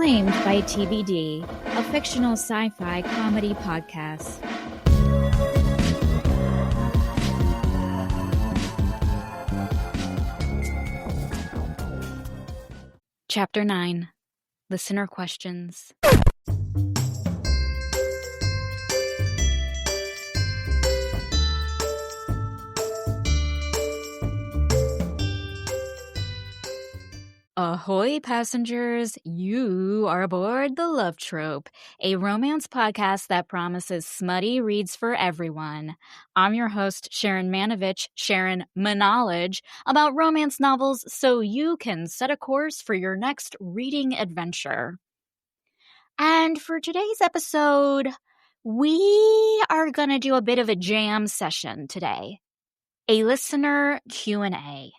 Acclaimed by TBD, a fictional sci-fi comedy podcast. Chapter 9. Listener Questions. Ahoy, passengers! You are aboard The Love Trope, a romance podcast that promises smutty reads for everyone. I'm your host, Sharon Manovich, Sharon Manolage, about romance novels so you can set a course for your next reading adventure. And for today's episode, we are going to do a bit of a jam session today. A listener Q&A.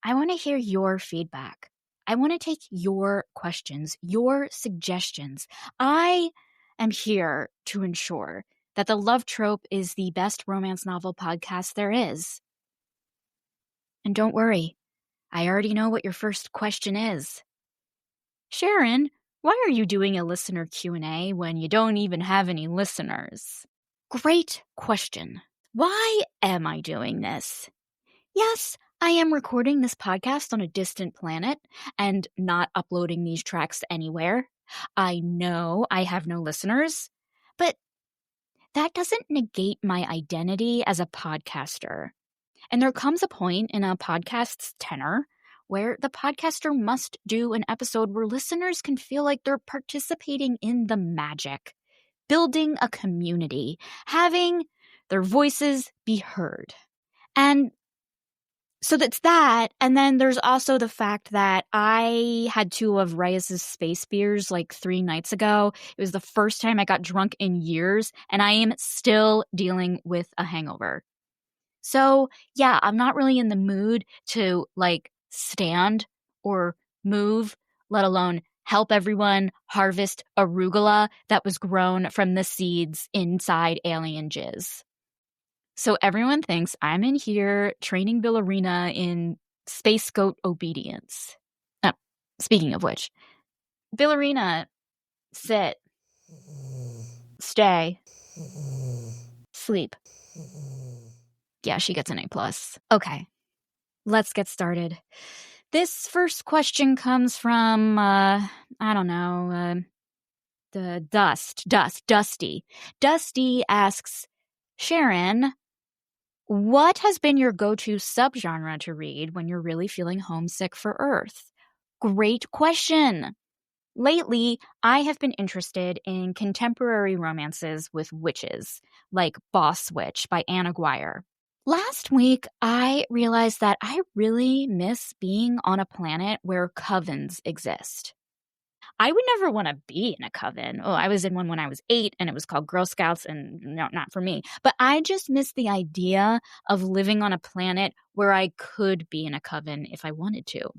I want to hear your feedback. I want to take your questions, your suggestions. I am here to ensure that The Love Trope is the best romance novel podcast there is. And don't worry, I already know what your first question is. Sharon, why are you doing a listener Q&A when you don't even have any listeners? Great question. Why am I doing this? Yes, I am recording this podcast on a distant planet and not uploading these tracks anywhere. I know I have no listeners, but that doesn't negate my identity as a podcaster. And there comes a point in a podcast's tenor where the podcaster must do an episode where listeners can feel like they're participating in the magic, building a community, having their voices be heard. And so that's that, and then there's also the fact that I had 2 of Reyes's space beers like 3 nights ago. It was the first time I got drunk in years, and I am still dealing with a hangover. So, yeah, I'm not really in the mood to, stand or move, let alone help everyone harvest arugula that was grown from the seeds inside alien jizz. So everyone thinks I'm in here training ballerina in space goat obedience. Speaking of which, ballerina, sit, stay, sleep. Yeah, she gets an A+. Okay, let's get started. This first question comes from, the Dusty. Dusty asks, Sharon, what has been your go-to subgenre to read when you're really feeling homesick for Earth? Great question. Lately, I have been interested in contemporary romances with witches, like Boss Witch by Aguirre. Last week, I realized that I really miss being on a planet where covens exist. I would never want to be in a coven. Oh, I was in one when I was 8 and it was called Girl Scouts and no, not for me. But I just miss the idea of living on a planet where I could be in a coven if I wanted to.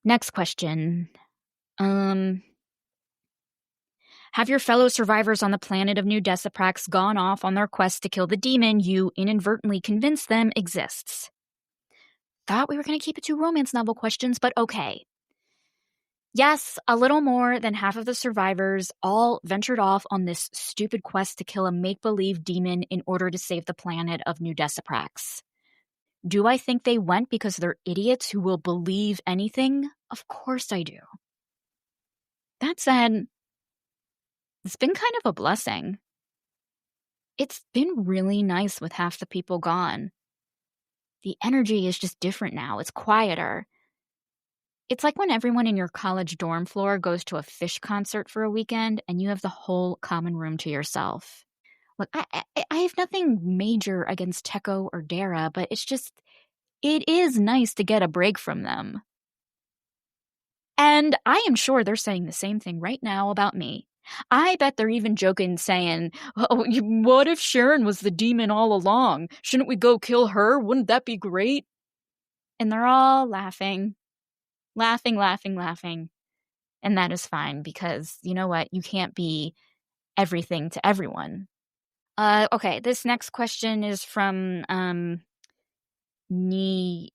Next question. Have your fellow survivors on the planet of New Deciprax gone off on their quest to kill the demon you inadvertently convinced them exists? Thought we were going to keep it to romance novel questions, but okay. Yes, a little more than half of the survivors all ventured off on this stupid quest to kill a make-believe demon in order to save the planet of New Deciprax. Do I think they went because they're idiots who will believe anything? Of course I do. That said, it's been kind of a blessing. It's been really nice with half the people gone. The energy is just different now. It's quieter. It's like when everyone in your college dorm floor goes to a Fish concert for a weekend and you have the whole common room to yourself. Look, I have nothing major against Teco or Dara, but it is nice to get a break from them. And I am sure they're saying the same thing right now about me. I bet they're even joking, saying, oh, what if Sharon was the demon all along? Shouldn't we go kill her? Wouldn't that be great? And they're all laughing. Laughing. And that is fine because, you know what? You can't be everything to everyone. Okay, this next question is from Niebert.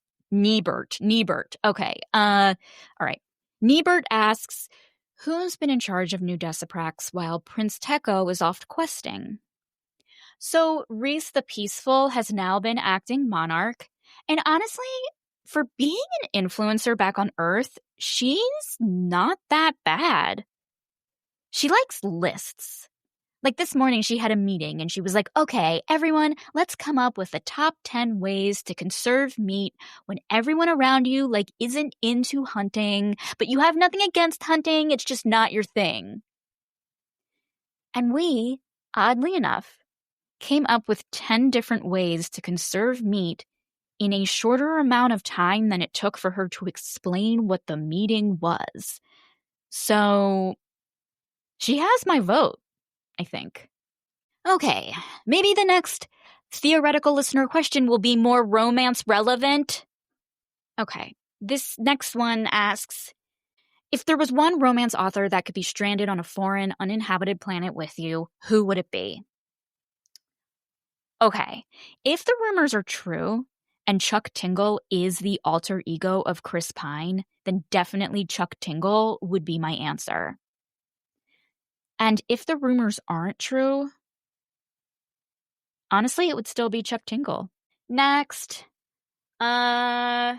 Okay. All right. Niebert asks, Who's been in charge of New Deciprax while Prince Teko is off questing? So Reese the Peaceful has now been acting monarch, and honestly, for being an influencer back on Earth, she's not that bad. She likes lists. Like this morning, she had a meeting and she was like, okay, everyone, let's come up with the top 10 ways to conserve meat when everyone around you isn't into hunting, but you have nothing against hunting. It's just not your thing. And we, oddly enough, came up with 10 different ways to conserve meat in a shorter amount of time than it took for her to explain what the meeting was. So she has my vote, I think. Okay, maybe the next theoretical listener question will be more romance relevant. Okay, this next one asks, if there was one romance author that could be stranded on a foreign, uninhabited planet with you, who would it be? Okay, if the rumors are true, and Chuck Tingle is the alter ego of Chris Pine, then definitely Chuck Tingle would be my answer. And if the rumors aren't true, honestly, it would still be Chuck Tingle. Next. What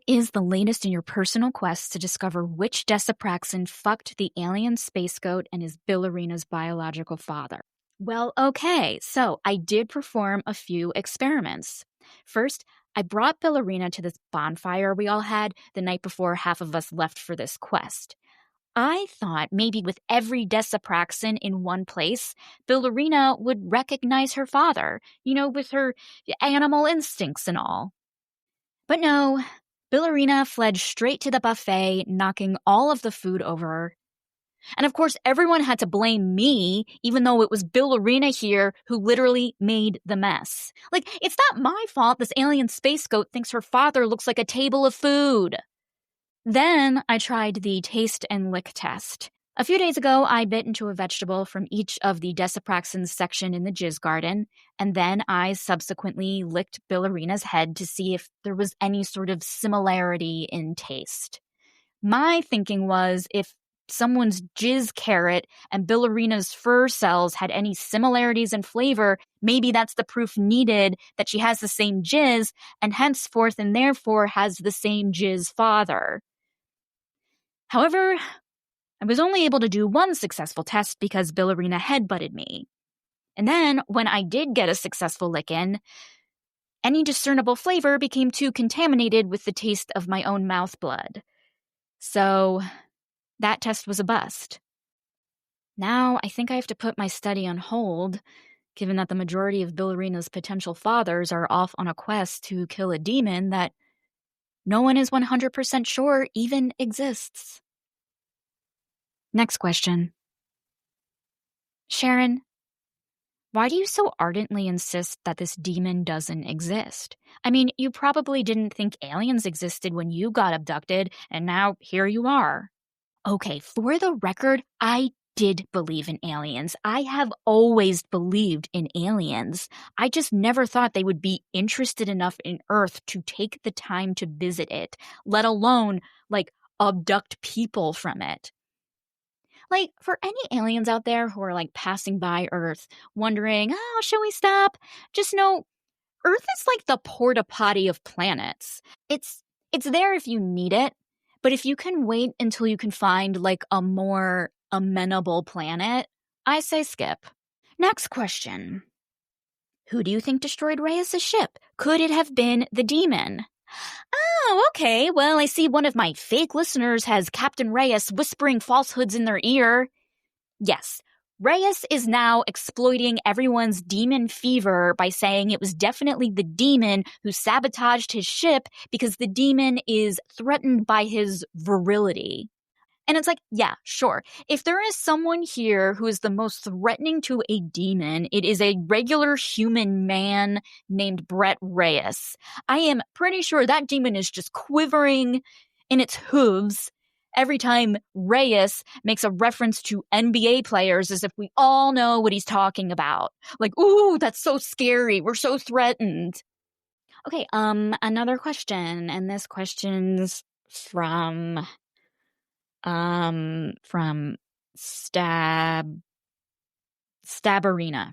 is the latest in your personal quest to discover which Decipraxin fucked the alien space goat and is Billurina's biological father? Well, okay, so I did perform a few experiments. First, I brought Billurina to this bonfire we all had the night before half of us left for this quest. I thought maybe with every Decipraxin in one place, Billurina would recognize her father, with her animal instincts and all. But no, Billurina fled straight to the buffet, knocking all of the food over. And of course, everyone had to blame me, even though it was Billurina here who literally made the mess. It's not my fault this alien space goat thinks her father looks like a table of food. Then I tried the taste and lick test. A few days ago, I bit into a vegetable from each of the Decipraxins section in the Jizz Garden, and then I subsequently licked Billurina's head to see if there was any sort of similarity in taste. My thinking was if someone's jizz carrot and Billurina's fur cells had any similarities in flavor, maybe that's the proof needed that she has the same jizz and henceforth and therefore has the same jizz father. However, I was only able to do one successful test because Billurina headbutted me. And then, when I did get a successful lick in, any discernible flavor became too contaminated with the taste of my own mouth blood. So, that test was a bust. Now, I think I have to put my study on hold, given that the majority of Billurina's potential fathers are off on a quest to kill a demon that no one is 100% sure even exists. Next question. Sharon, why do you so ardently insist that this demon doesn't exist? I mean, you probably didn't think aliens existed when you got abducted, and now here you are. Okay, for the record, I did believe in aliens. I have always believed in aliens. I just never thought they would be interested enough in Earth to take the time to visit it, let alone, abduct people from it. For any aliens out there who are, passing by Earth, wondering, oh, should we stop? Just know, Earth is like the porta potty of planets. It's there if you need it, but if you can wait until you can find, a more amenable planet, I say skip. Next question. Who do you think destroyed Reyes' ship? Could it have been the demon? Oh, okay. Well, I see one of my fake listeners has Captain Reyes whispering falsehoods in their ear. Yes, Reyes is now exploiting everyone's demon fever by saying it was definitely the demon who sabotaged his ship because the demon is threatened by his virility. And it's yeah, sure. If there is someone here who is the most threatening to a demon, it is a regular human man named Brett Reyes. I am pretty sure that demon is just quivering in its hooves every time Reyes makes a reference to NBA players as if we all know what he's talking about. Ooh, that's so scary. We're so threatened. Okay, another question. And this question's from From Stabarina.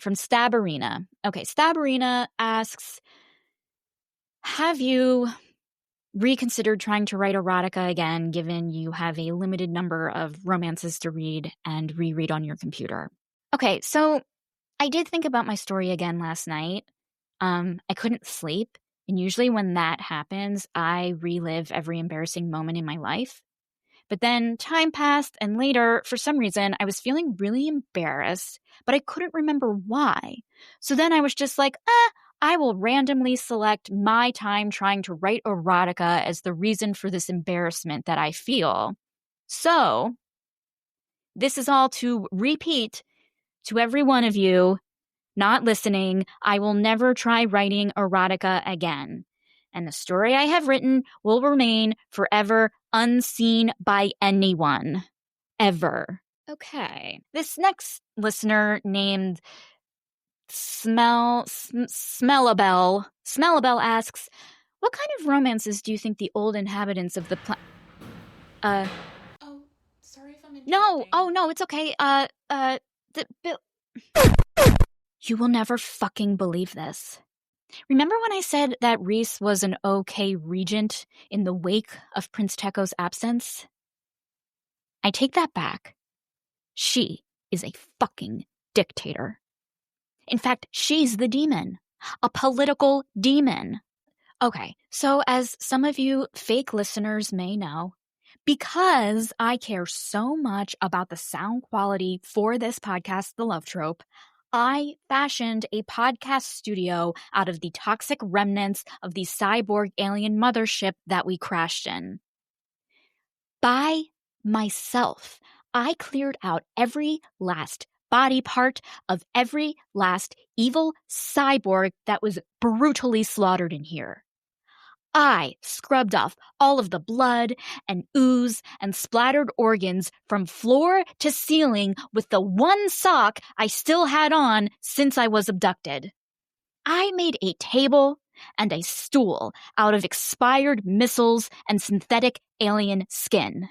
From Stabarina. Okay, Stabarina asks, have you reconsidered trying to write erotica again, given you have a limited number of romances to read and reread on your computer? Okay, so I did think about my story again last night. I couldn't sleep, and usually when that happens, I relive every embarrassing moment in my life. But then time passed, and later, for some reason, I was feeling really embarrassed, but I couldn't remember why. So then I was just like, I will randomly select my time trying to write erotica as the reason for this embarrassment that I feel. So this is all to repeat to every one of you not listening. I will never try writing erotica again. And the story I have written will remain forever unseen by anyone. Ever. Okay. This next listener named Smellabelle asks, what kind of romances do you think the old inhabitants of the Oh, sorry if I'm interrupting. No, it's okay. You will never fucking believe this. Remember when I said that Rhys was an okay regent in the wake of Prince Teko's absence? I take that back. She is a fucking dictator. In fact, she's the demon. A political demon. Okay, so as some of you fake listeners may know, because I care so much about the sound quality for this podcast, The Love Trope, I fashioned a podcast studio out of the toxic remnants of the cyborg alien mothership that we crashed in. By myself, I cleared out every last body part of every last evil cyborg that was brutally slaughtered in here. I scrubbed off all of the blood and ooze and splattered organs from floor to ceiling with the one sock I still had on since I was abducted. I made a table and a stool out of expired missiles and synthetic alien skin.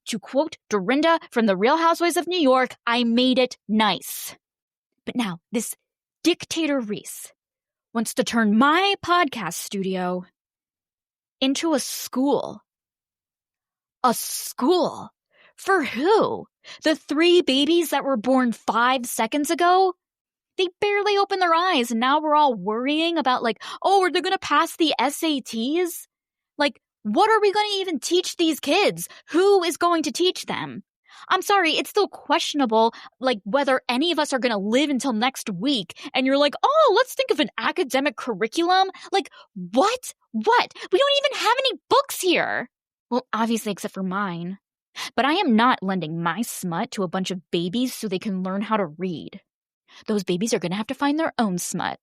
To quote Dorinda from The Real Housewives of New York, I made it nice. But now, this dictator Rhys wants to turn my podcast studio into a school. A school? For who? The 3 babies that were born 5 seconds ago? They barely opened their eyes, and now we're all worrying about, are they going to pass the SATs? What are we going to even teach these kids? Who is going to teach them? I'm sorry, it's still questionable, whether any of us are going to live until next week. And you're like, let's think of an academic curriculum. What? What? We don't even have any books here. Well, obviously, except for mine. But I am not lending my smut to a bunch of babies so they can learn how to read. Those babies are going to have to find their own smut.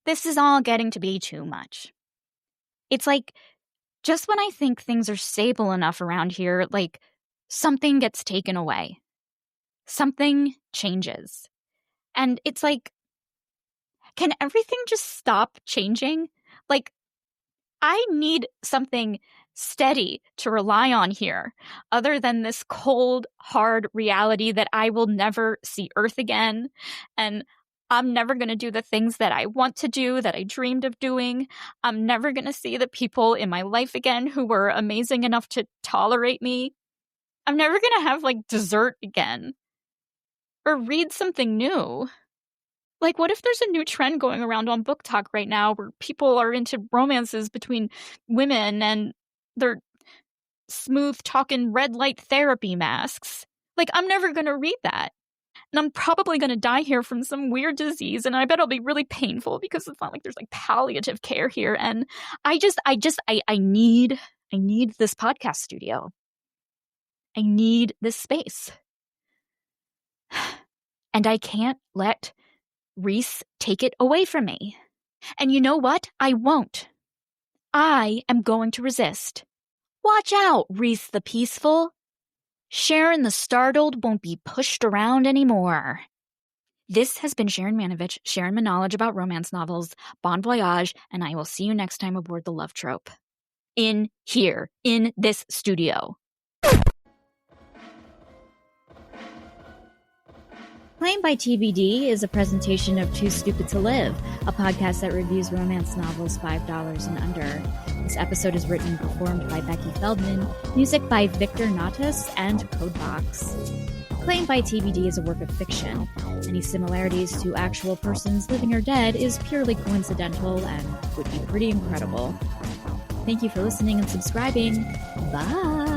This is all getting to be too much. It's just when I think things are stable enough around here, something gets taken away. Something changes. And it's can everything just stop changing? I need something steady to rely on here, other than this cold, hard reality that I will never see Earth again, and I'm never going to do the things that I want to do, that I dreamed of doing. I'm never going to see the people in my life again who were amazing enough to tolerate me. I'm never going to have, dessert again. Or read something new. What if there's a new trend going around on Book Talk right now where people are into romances between women and they're smooth-talking red light therapy masks? I'm never going to read that. And I'm probably going to die here from some weird disease, and I bet it'll be really painful because it's not like there's palliative care here. And I need this podcast studio. I need this space. And I can't let Rhys take it away from me. And you know what? I won't. I am going to resist. Watch out, Rhys the Peaceful. Sharon the Startled won't be pushed around anymore. This has been Sharon Manovich, sharing my knowledge about romance novels. Bon voyage, and I will see you next time aboard The Love Trope. in here, in this studio. Claim by TBD is a presentation of Too Stupid to Live, a podcast that reviews romance novels $5 and under. This episode is written and performed by Becky Feldman, music by Victor Natas and Codebox. Claim by TBD is a work of fiction. Any similarities to actual persons living or dead is purely coincidental and would be pretty incredible. Thank you for listening and subscribing. Bye!